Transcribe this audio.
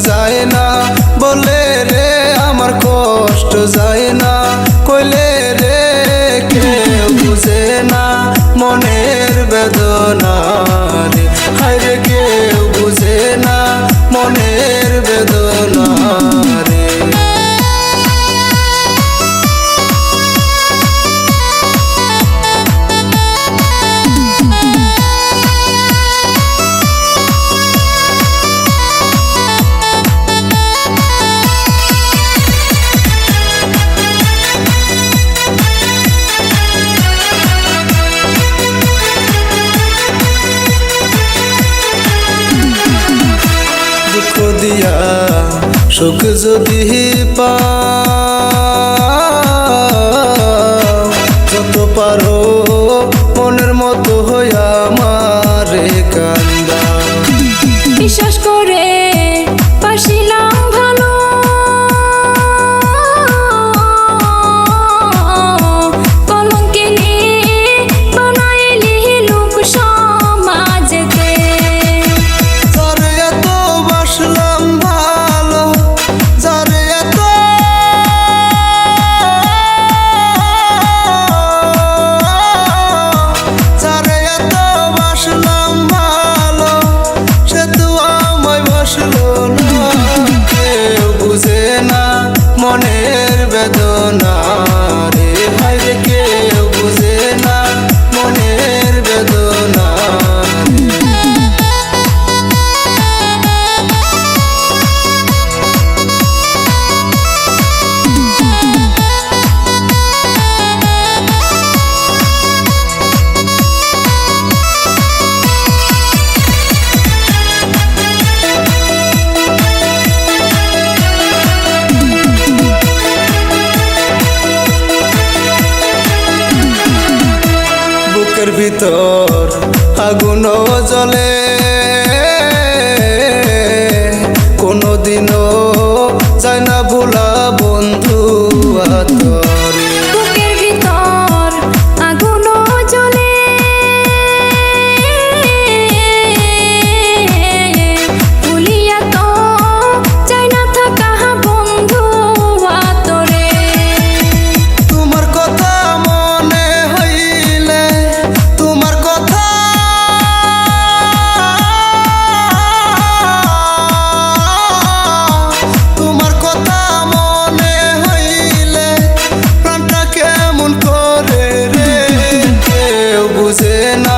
যায় না, বলে রে আমার কষ্ট যায় না, কইলে রে কেউ বুঝে না মনের বেদনা রে, হায় রে কেউ বুঝে না মনের বেদনা রে। দুঃখ দিয়া সুখ যদি পাও, যত পারো মনের মতো হইয়া আমারে কান্দাও। বিশ্বাস করে পারছিলাম ভালো, কলঙ্কিনী বানাইলি লোক সমাজেতে। যারে এত বাসলাম ভালো, যারে এত বাসলাম ভালো, সে তো আমায় বাসলো না। কেউ বুঝে না মনের বেদনা রে, ভাই রে কেউ বুঝে না মনের বেদনা রে। বুকের ভিতর আগুন জ্বলে, কোনোদিনও যায় না ভোলা বন্ধু আতরে। বুকের ভিতর আগুন জ্বলে, ভুলিয়া তো চাই না থাকা বন্ধু আতরে। তোমার কথা মনে হইলে, তোমার কথা মনে হইলে প্রাণটা কেমন করে রে, কেউ বুঝে না